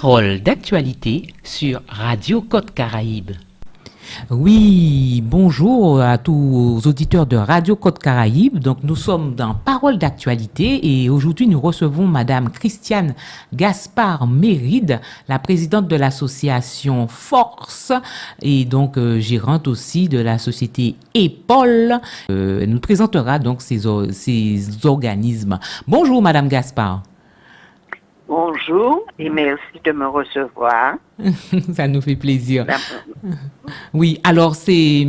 Parole d'actualité sur Radio Côte Caraïbe. Oui, bonjour à tous aux auditeurs de Radio Côte Caraïbe. Donc, nous sommes dans Parole d'actualité et aujourd'hui, nous recevons Madame Christiane Gaspard Méride, la présidente de l'association Force et donc gérante aussi de la société EPOL. Elle nous présentera donc ces organismes. Bonjour, Madame Gaspard. Bonjour et merci de me recevoir. Ça nous fait plaisir. Oui, alors c'est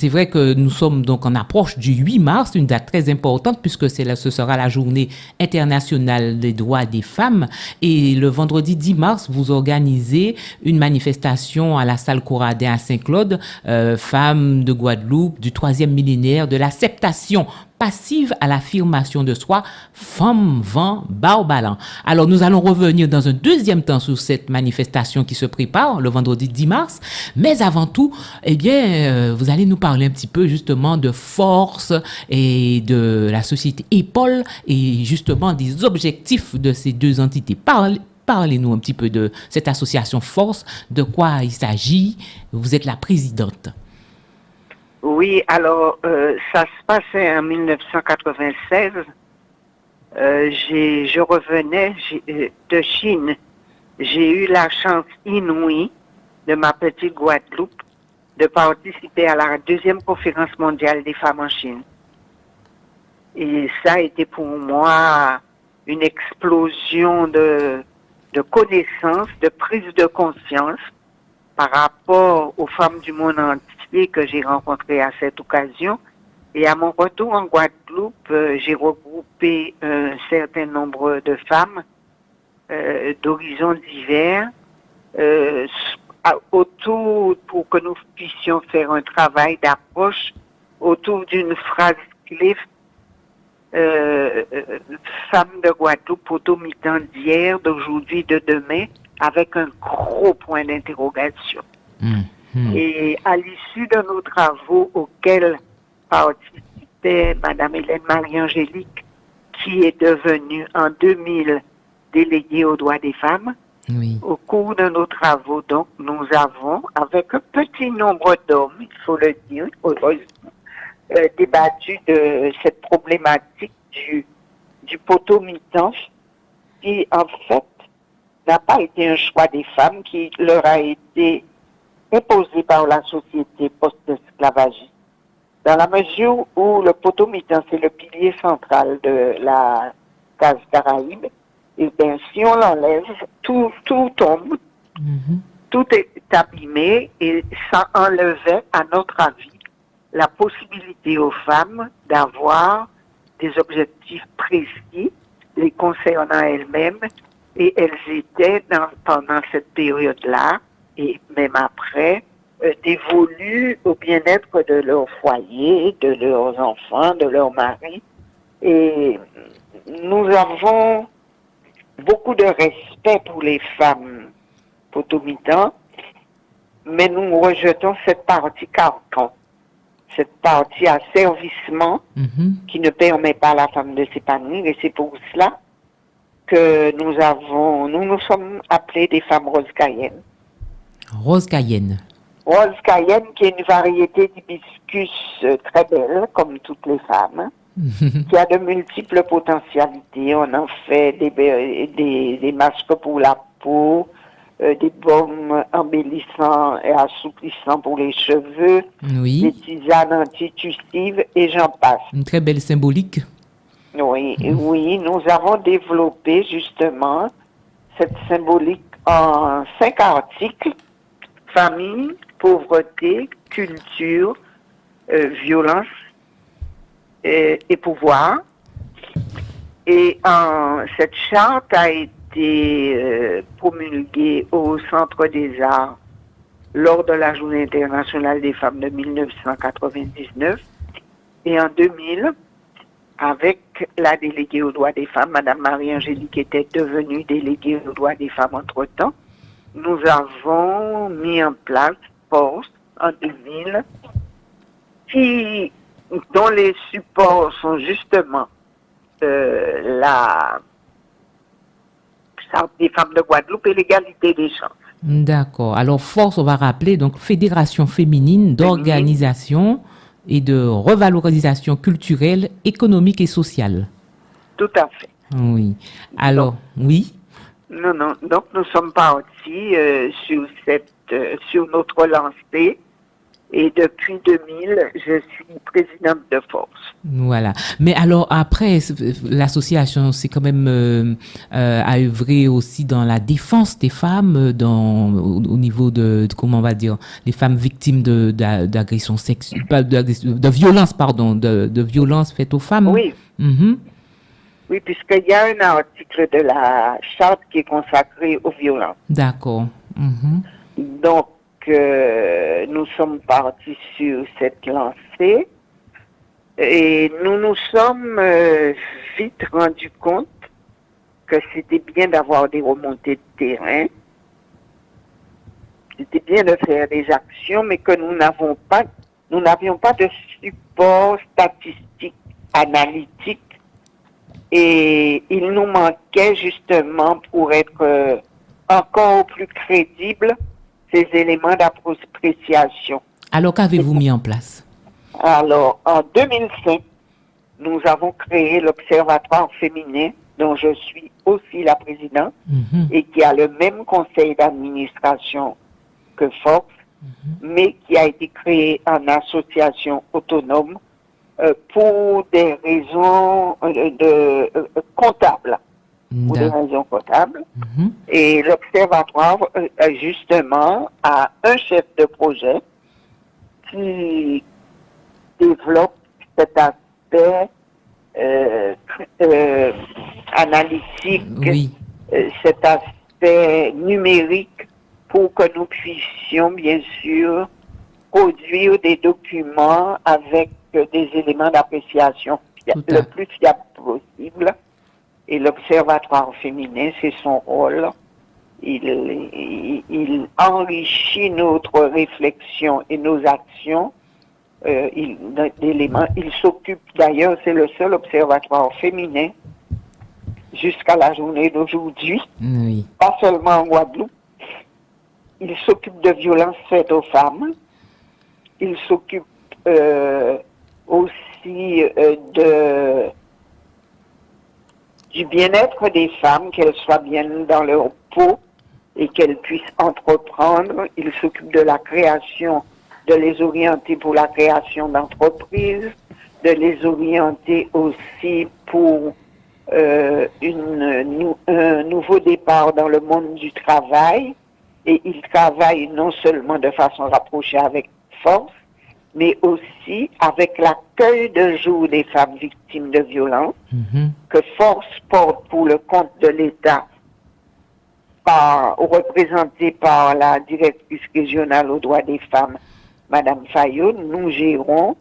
vrai que nous sommes donc en approche du 8 mars, une date très importante puisque ce sera la journée internationale des droits des femmes. Et le vendredi 10 mars, vous organisez une manifestation à la salle Couradin à Saint-Claude, femmes de Guadeloupe, du 3e millénaire, de l'acceptation passive à l'affirmation de soi, femme, vent, baobalan. Alors, nous allons revenir dans un deuxième temps sur cette manifestation qui se prépare le vendredi 10 mars. Mais avant tout, eh bien, vous allez nous parler un petit peu justement de Force et de la société EPOL et justement des objectifs de ces deux entités. Parlez-nous un petit peu de cette association Force, de quoi il s'agit. Vous êtes la présidente. Oui, alors ça se passait en 1996. Je revenais de Chine. J'ai eu la chance inouïe de ma petite Guadeloupe de participer à la 2e conférence mondiale des femmes en Chine. Et ça a été pour moi une explosion de connaissances, de prise de conscience par rapport aux femmes du monde entier que j'ai rencontrées à cette occasion. Et à mon retour en Guadeloupe, j'ai regroupé un certain nombre de femmes d'horizons divers autour pour que nous puissions faire un travail d'approche autour d'une phrase clé femme de Guadeloupe, potomitan d'hier, d'aujourd'hui, de demain, avec un gros point d'interrogation. Et à l'issue de nos travaux auxquels participait Madame Hélène Marie-Angélique, qui est devenue en 2000 déléguée aux droits des femmes, oui. Au cours de nos travaux, donc, nous avons, avec un petit nombre d'hommes, il faut le dire, débattu de cette problématique du potomitan, qui en fait n'a pas été un choix des femmes, qui leur a été imposé par la société post-esclavagiste. Dans la mesure où le potomitan, c'est le pilier central de la case Caraïbe, et bien si on l'enlève, tout tombe, tout est abîmé, et ça enlevait, à notre avis, la possibilité aux femmes d'avoir des objectifs précis les concernant elles-mêmes, et elles étaient, pendant cette période-là, et même après, dévolues au bien-être de leur foyer, de leurs enfants, de leurs maris. Et nous avons beaucoup de respect pour les femmes potomitan, mais nous rejetons cette partie carcan, cette partie asservissement qui ne permet pas à la femme de s'épanouir, et c'est pour cela que nous sommes appelés des femmes rose cayenne. Rose cayenne. Rose cayenne, qui est une variété d'hibiscus très belle, comme toutes les femmes, qui a de multiples potentialités. On en fait des masques pour la peau, des baumes embellissants et assouplissants pour les cheveux, oui. Des tisanes antitussives, et j'en passe. Une très belle symbolique. Oui, oui, nous avons développé justement cette symbolique en 5 articles: famille, pauvreté, culture, violence et pouvoir. Et cette charte a été promulguée au Centre des Arts lors de la Journée internationale des femmes de 1999, et en 2000, avec la déléguée aux droits des femmes, Madame Marie-Angélique, qui était devenue déléguée aux droits des femmes entre-temps, nous avons mis en place Force en 2000, dont les supports sont justement Charte des femmes de Guadeloupe et l'égalité des chances. D'accord. Alors, Force, on va rappeler, donc, Fédération féminine d'organisation et de revalorisation culturelle, économique et sociale. Tout à fait. Oui. Alors, oui. Non, non. Donc, nous sommes partis sur notre lancée. Et depuis 2000, je suis présidente de Force. Voilà. Mais alors, après, l'association, c'est quand même à œuvrer aussi dans la défense des femmes, au niveau de, comment on va dire, les femmes victimes d'agressions sexuelles, de violence, pardon, de violence faites aux femmes. Oui. Mm-hmm. Oui, puisqu'il y a un article de la charte qui est consacré aux violences. D'accord. Mm-hmm. Donc, nous sommes partis sur cette lancée et nous nous sommes vite rendus compte que c'était bien d'avoir des remontées de terrain, c'était bien de faire des actions, mais que nous n'avions pas de support statistique, analytique, et il nous manquait justement pour être encore plus crédible ces éléments d'appréciation. Alors, qu'avez-vous mis en place? Alors, en 2005, nous avons créé l'Observatoire féminin, dont je suis aussi la présidente, et qui a le même conseil d'administration que Force, mais qui a été créé en association autonome pour des raisons comptables. Pour des raisons comptables. Et l'Observatoire, justement, a un chef de projet qui développe cet aspect analytique, oui. Cet aspect numérique pour que nous puissions, bien sûr, produire des documents avec des éléments d'appréciation le plus fiable possible. Et l'Observatoire féminin, c'est son rôle. Il enrichit notre réflexion et nos actions. Il s'occupe, d'ailleurs, c'est le seul observatoire féminin jusqu'à la journée d'aujourd'hui. Oui. Pas seulement en Guadeloupe. Il s'occupe de violences faites aux femmes. Il s'occupe aussi du bien-être des femmes, qu'elles soient bien dans leur peau et qu'elles puissent entreprendre. Il s'occupe de la création, de les orienter pour la création d'entreprises, de les orienter aussi pour un nouveau départ dans le monde du travail. Et il travaille non seulement de façon rapprochée avec Force, mais aussi avec l'accueil de jour des femmes victimes de violences, que Force porte pour le compte de l'État, représentée par la directrice régionale aux droits des femmes, Madame Fayot. Nous gérons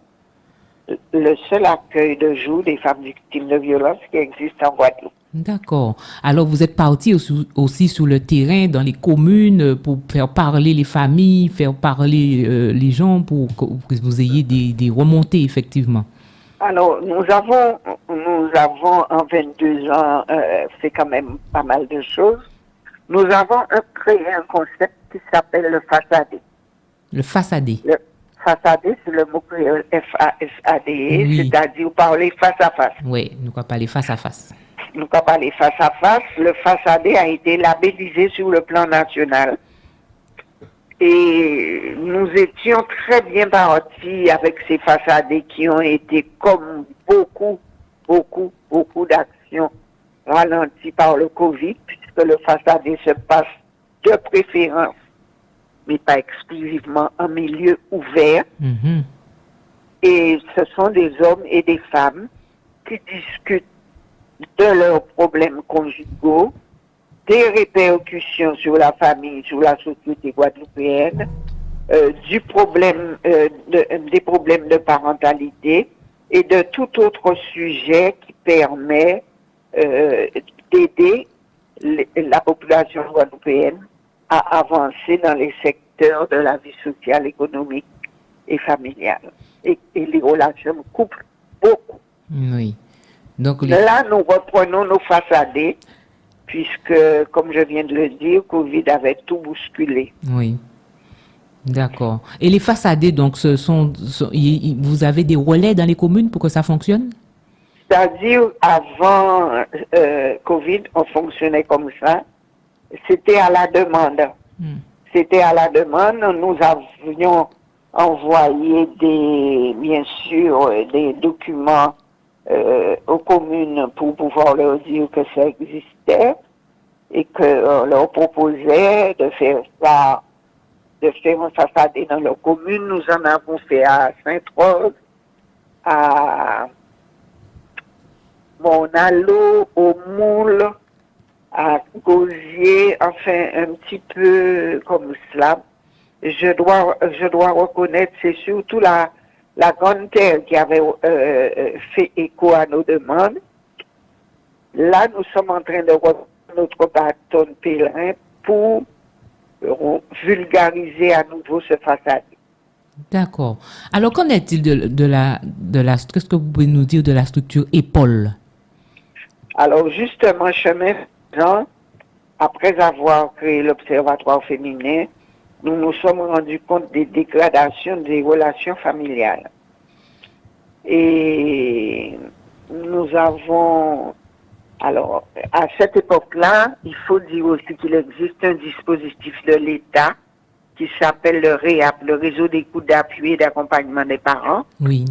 le seul accueil de jour des femmes victimes de violences qui existe en Guadeloupe. D'accord. Alors, vous êtes parti aussi sur le terrain, dans les communes, pour faire parler les familles, faire parler les gens, pour que vous ayez des remontées, effectivement. Alors, nous avons en 22 ans fait quand même pas mal de choses. Nous avons créé un concept qui s'appelle le FASADé. Le FASADé. Le FASADé, c'est le mot créole FASADE, oui. C'est-à-dire parler face à face. Oui, nous allons parler face à face. Nous allons parler face à face. Le FASADé a été labellisé sur le plan national. Et nous étions très bien partis avec ces FASADés qui ont été, comme beaucoup d'actions ralenties par le Covid, puisque le FASADé se passe de préférence, mais pas exclusivement en milieu ouvert. Et ce sont des hommes et des femmes qui discutent de leurs problèmes conjugaux, des répercussions sur la famille, sur la société guadeloupéenne, des problèmes de parentalité et de tout autre sujet qui permet d'aider la population guadeloupéenne à avancer dans les secteurs de la vie sociale, économique et familiale. Et les relations de couple, beaucoup. Oui. Donc, Là, nous reprenons nos FASADés puisque, comme je viens de le dire, Covid avait tout bousculé. Oui. D'accord. Et les façadés, donc, vous avez des relais dans les communes pour que ça fonctionne? C'est-à-dire, avant Covid, on fonctionnait comme ça. C'était à la demande. C'était à la demande. Nous avions envoyé bien sûr, des documents aux communes pour pouvoir leur dire que ça existait et qu'on leur proposait de faire ça, de faire un façade dans leur commune. Nous en avons fait à Sainte-Rose, à Monalo, au Moule, à Gauzier, enfin un petit peu comme cela. Je dois reconnaître, c'est surtout la Grande Terre qui avait fait écho à nos demandes. Là, nous sommes en train de reprendre notre bâton pèlerin pour vulgariser à nouveau ce façade. D'accord. Alors, qu'en est-il qu'est-ce que vous pouvez nous dire de la structure épaule? Alors, justement, chemin faisant, après avoir créé l'Observatoire féminin, nous nous sommes rendus compte des dégradations des relations familiales. Et nous avons, alors, à cette époque-là, il faut dire aussi qu'il existe un dispositif de l'État qui s'appelle le REAP, le Réseau d'écoute d'appui et d'accompagnement des parents. Oui.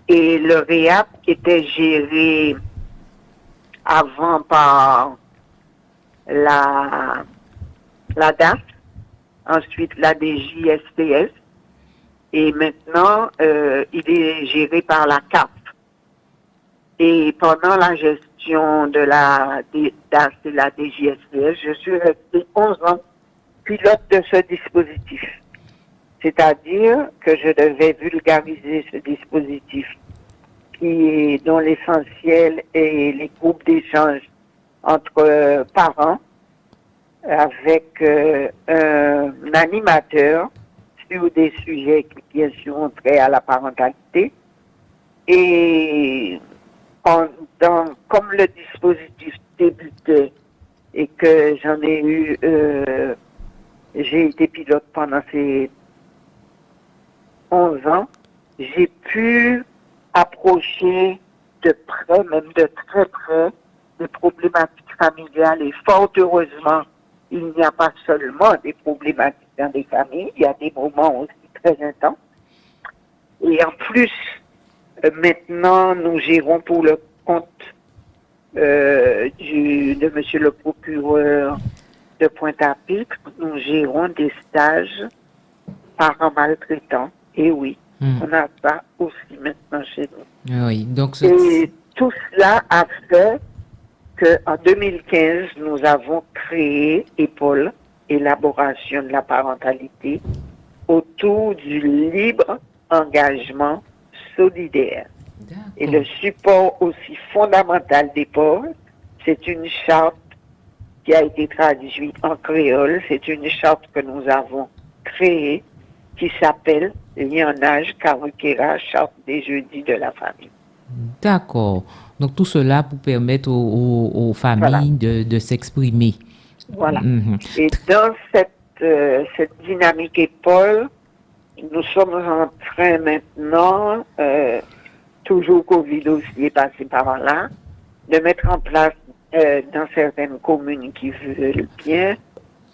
Et le REAP était géré avant par la DAF, ensuite la DJSPS, et maintenant il est géré par la CAF. Et pendant la gestion de la DAF et la DJSPS, je suis resté 11 ans pilote de ce dispositif. C'est-à-dire que je devais vulgariser ce dispositif dont l'essentiel est les groupes d'échange entre parents avec un animateur sur des sujets qui bien sûr ont trait à la parentalité. Et comme le dispositif débutait et que j'en ai eu, j'ai été pilote pendant ces 11 ans, j'ai pu approcher de près, même de très près, des problématiques familiales. Et fort heureusement, il n'y a pas seulement des problématiques dans des familles, il y a des moments aussi très intenses. Et en plus, maintenant, nous gérons pour le compte de monsieur le procureur de Pointe-à-Pitre, nous gérons des stages parents maltraitants. Et oui, on a ça aussi maintenant chez nous. Oui, donc et tout cela a fait qu'en 2015, nous avons créé EPOL, élaboration de la parentalité, autour du libre engagement solidaire. Et le support aussi fondamental d'EPOL, c'est une charte qui a été traduite en créole. C'est une charte que nous avons créée qui s'appelle Lianage Karukera, charte des jeudis de la famille. D'accord. Donc tout cela pour permettre aux familles de s'exprimer. Voilà. Et dans cette dynamique EPOL, nous sommes en train maintenant, toujours Covid aussi est passé par là, de mettre en place dans certaines communes qui veulent bien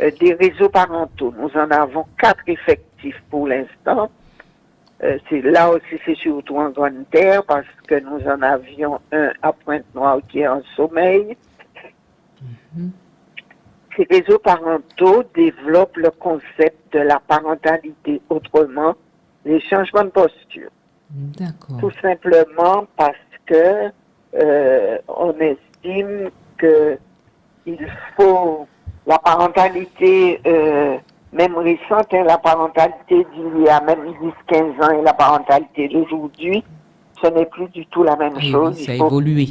des réseaux parentaux. Nous en avons 4 effectifs pour l'instant. Là aussi, c'est surtout en Grande Terre parce que nous en avions un à Pointe-Noire qui est en sommeil. Ces réseaux parentaux développent le concept de la parentalité autrement, les changements de posture. D'accord. Tout simplement parce que on estime que il faut la parentalité même récente, la parentalité d'il y a même 10-15 ans et la parentalité d'aujourd'hui, ce n'est plus du tout la même chose. Oui, ça a évolué.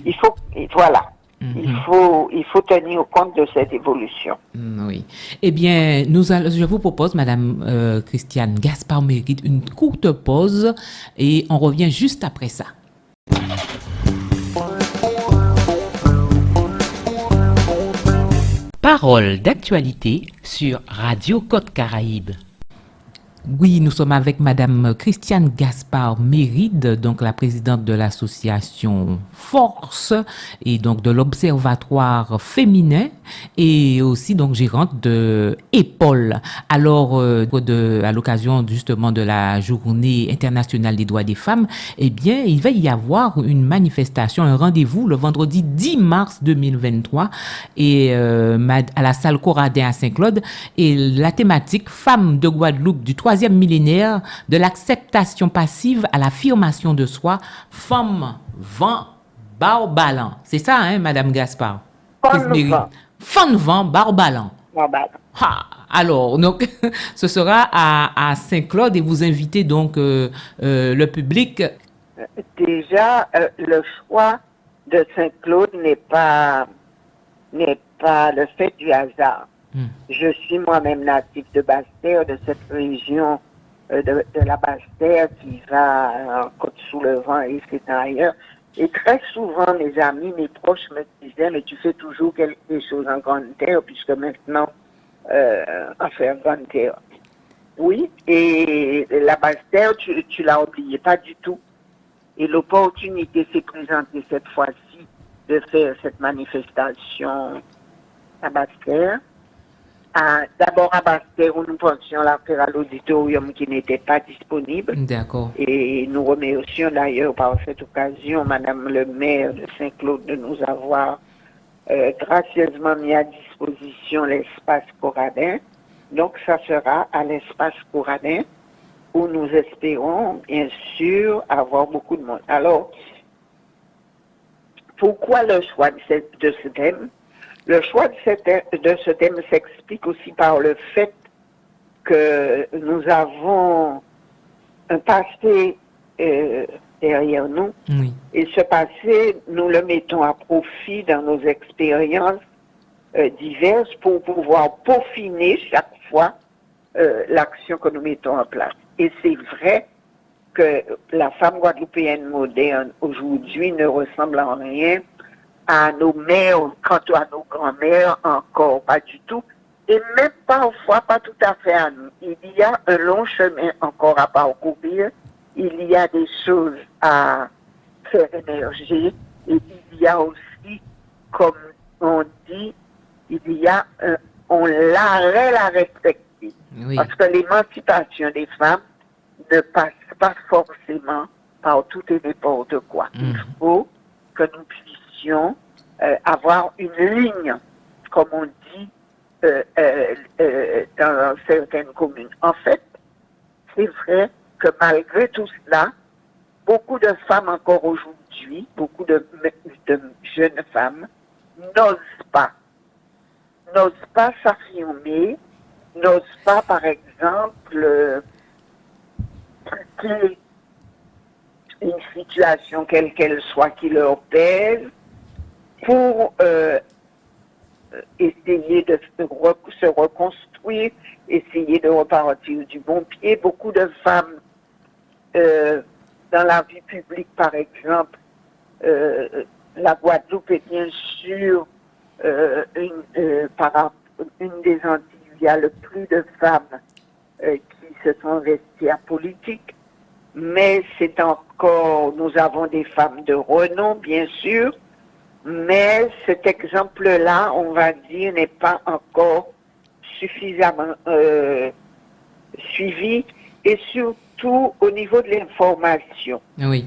Voilà. Il faut tenir compte de cette évolution. Oui. Eh bien, je vous propose, Madame Christiane Gaspard-Mérite, une courte pause et on revient juste après ça. Parole d'actualité sur Radio Côte Caraïbe. Oui, nous sommes avec Madame Christiane Gaspard Méride, donc la présidente de l'association Force et donc de l'Observatoire féminin et aussi donc gérante de EPOL. Alors, à l'occasion justement de la Journée internationale des droits des femmes, eh bien, il va y avoir une manifestation, un rendez-vous le vendredi 10 mars 2023 et à la salle Coradin à Saint-Claude et la thématique Femmes de Guadeloupe du 3e millénaire de l'acceptation passive à l'affirmation de soi, Femme, Vent, Barbalan. C'est ça, hein, Madame Gaspard? Femme, Vent, Barbalan. Alors, donc, ce sera à Saint-Claude et vous invitez donc le public. Déjà, le choix de Saint-Claude n'est pas le fait du hasard. Je suis moi-même natif de Basse-Terre, de cette région de la Basse-Terre qui va en Côte-sous-le-Vent et c'est ailleurs. Et très souvent, mes amis, mes proches me disaient, mais tu fais toujours quelque chose en Grande Terre, puisque maintenant, on fait en Grande Terre. Oui, et la Basse-Terre, tu l'as oublié, pas du tout. Et l'opportunité s'est présentée cette fois-ci de faire cette manifestation à Basse-Terre. D'abord à Basse-Terre, où nous pensions la faire à l'auditorium qui n'était pas disponible. D'accord. Et nous remercions d'ailleurs par cette occasion Madame le maire de Saint-Claude de nous avoir gracieusement mis à disposition l'espace Coradin. Donc ça sera à l'espace Coradin où nous espérons bien sûr avoir beaucoup de monde. Alors, pourquoi le choix de ce thème? Le choix de ce thème s'explique aussi par le fait que nous avons un passé derrière nous. Oui. Et ce passé, nous le mettons à profit dans nos expériences diverses pour pouvoir peaufiner chaque fois l'action que nous mettons en place. Et c'est vrai que la femme guadeloupéenne moderne aujourd'hui ne ressemble en rien à nos mères, quant à nos grands-mères, encore pas du tout, et même parfois pas tout à fait à nous. Il y a un long chemin encore à parcourir, il y a des choses à faire émerger, et il y a aussi, comme on dit, il y a l'arrêt à respecter. Oui. Parce que l'émancipation des femmes ne passe pas forcément par tout et n'importe quoi. Il faut que nous puissions avoir une ligne, comme on dit dans certaines communes. En fait, c'est vrai que malgré tout cela, beaucoup de femmes encore aujourd'hui, beaucoup de jeunes femmes n'osent pas s'affirmer, n'osent pas, par exemple, quitter une situation quelle qu'elle soit qui leur pèse, pour essayer de se reconstruire, essayer de repartir du bon pied. Beaucoup de femmes dans la vie publique, par exemple, la Guadeloupe est bien sûr une des Antilles où il y a le plus de femmes qui se sont investies en politique, mais c'est encore, nous avons des femmes de renom, bien sûr, mais cet exemple-là, on va dire, n'est pas encore suffisamment suivi, et surtout au niveau de l'information. Oui.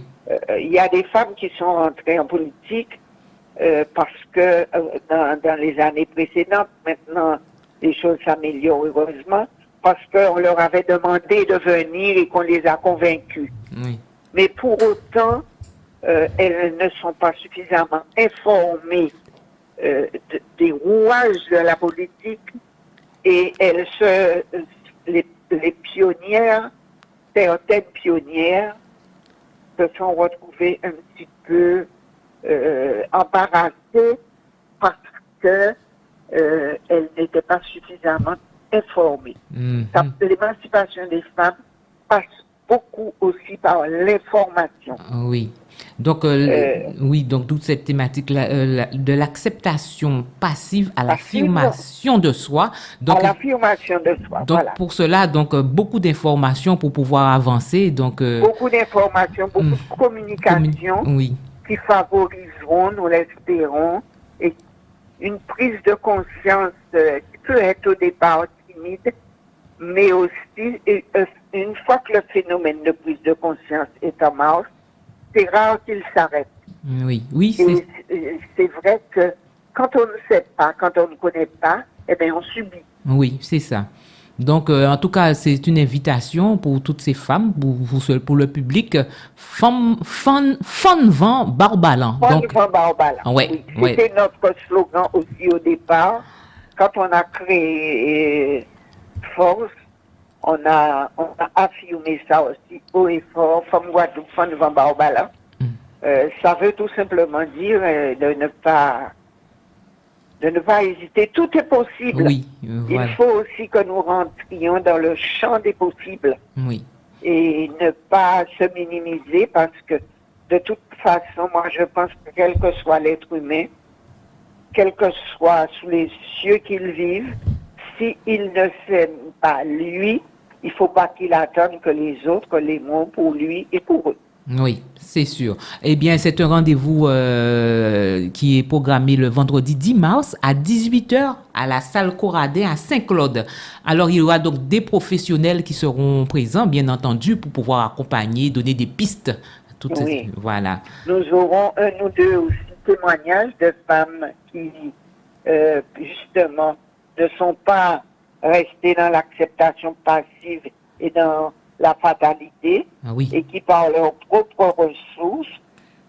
Il y a des femmes qui sont rentrées en politique parce que dans les années précédentes, maintenant les choses s'améliorent heureusement, parce qu'on leur avait demandé de venir et qu'on les a convaincus. Oui. Mais pour autant, elles ne sont pas suffisamment informées des rouages de la politique et les pionnières, certaines pionnières, se sont retrouvées un petit peu embarrassées parce que elles n'étaient pas suffisamment informées. L'émancipation des femmes passe beaucoup aussi par l'information. Oui. Donc, oui, donc toute cette thématique de l'acceptation passive à l'affirmation de soi. Donc, à l'affirmation de soi, donc voilà. pour cela, donc beaucoup d'informations pour pouvoir avancer. Donc, Beaucoup d'informations, beaucoup de communication oui, qui favoriseront, nous l'espérons, et une prise de conscience qui peut être au départ timide, mais aussi, une fois que le phénomène de prise de conscience est en marche, c'est rare qu'il s'arrête. oui, oui, C'est vrai que quand on ne sait pas, quand on ne connaît pas, eh bien, on subit. oui, c'est ça. Donc, en tout cas, c'est une invitation pour toutes ces femmes, pour le public. Fun vent barbalan. Donc, Barbalan. Ouais, Oui, ouais. c'était notre slogan aussi au départ. Quand on a créé Force, on a affirmé ça aussi haut et fort. Femme Guadeloupe, Fun vent Barbalan. Ça veut tout simplement dire de ne pas hésiter. Tout est possible. Oui, voilà. Il faut aussi que nous rentrions dans le champ des possibles Oui, et ne pas se minimiser parce que de toute façon, moi je pense que quel que soit l'être humain, quel que soit sous les cieux qu'il vive, s'il ne s'aime pas lui, il ne faut pas qu'il attende que les autres les mots pour lui et pour eux. oui, c'est sûr. Eh bien, c'est un rendez-vous qui est programmé le vendredi 10 mars à 18h à la salle Coradin à Saint-Claude. Alors, il y aura donc des professionnels qui seront présents, bien entendu, pour pouvoir accompagner, donner des pistes. Oui. Voilà. Nous aurons un ou deux aussi témoignages de femmes qui, justement, ne sont pas restées dans l'acceptation passive et dans la fatalité, Ah oui. et qui, par leurs propres ressources,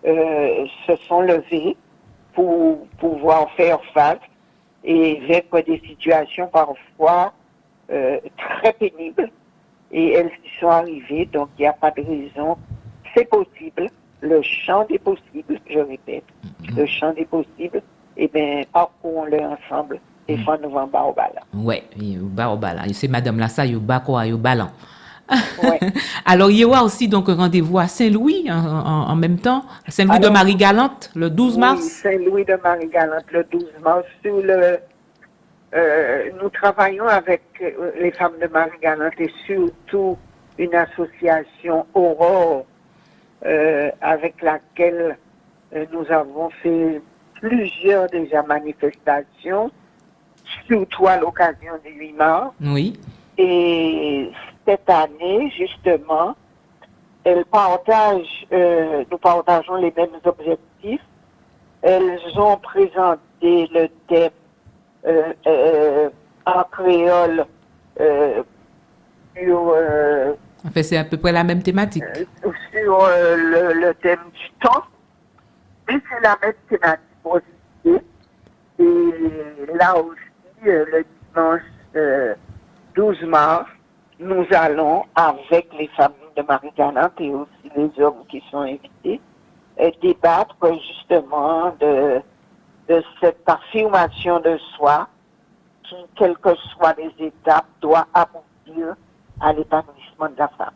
se sont levées pour pouvoir faire face et vaincre des situations parfois très pénibles. Et elles y sont arrivées, donc il n'y a pas de raison. C'est possible, le champ des possibles, je répète, le champ des possibles, eh bien, parcourons-le ensemble. Et fin novembre, Baobala. Ouais, Baobala. C'est Madame Lassa, Yobako, Yobalan. Ouais. Alors, il y aura aussi donc un rendez-vous à Saint-Louis en même temps, à Saint-Louis de Marie-Galante, le 12 mars. Oui, Saint-Louis de Marie-Galante, le 12 mars. Nous travaillons avec les femmes de Marie-Galante et surtout une association Aurore avec laquelle nous avons fait plusieurs déjà manifestations, surtout à l'occasion du 8 mars. Oui. Et cette année, justement, nous partageons les mêmes objectifs. Elles ont présenté le thème en créole sur, Enfin, c'est à peu près la même thématique. sur le thème du temps. Et c'est la même thématique aussi. Et là aussi, le dimanche 12 mars, nous allons, avec les familles de Marie-Galante et aussi les hommes qui sont invités, débattre justement de cette affirmation de soi qui, quelles que soient les étapes, doit aboutir à l'épanouissement de la femme.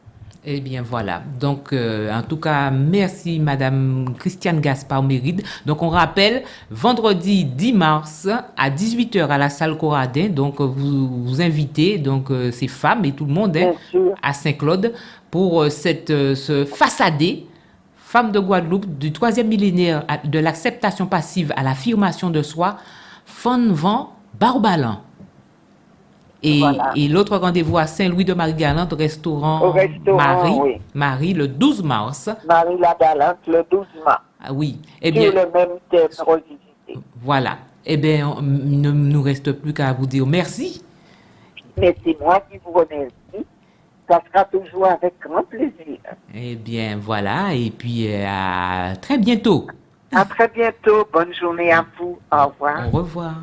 Eh bien, voilà. Donc, en tout cas, merci Madame Christiane Gaspard-Méride. Donc, on rappelle, vendredi 10 mars à 18h à la salle Coradin. Donc, vous invitez donc, ces femmes et tout le monde à Saint-Claude pour ce façadé, Femmes de Guadeloupe, du 3e millénaire de l'acceptation passive à l'affirmation de soi, Fun vent Barbalan. Et, voilà. Et l'autre rendez-vous à Saint-Louis de Marie-Galante, restaurant Marie, le 12 mars. Marie-la-Galante, le 12 mars. Ah oui. Eh bien, le même thème revisité. Voilà. Eh bien, il ne nous reste plus qu'à vous dire merci. Mais c'est moi qui vous remercie. Ça sera toujours avec grand plaisir. Eh bien, voilà. Et puis, à très bientôt. À très bientôt. Bonne journée à vous. Au revoir. Au revoir.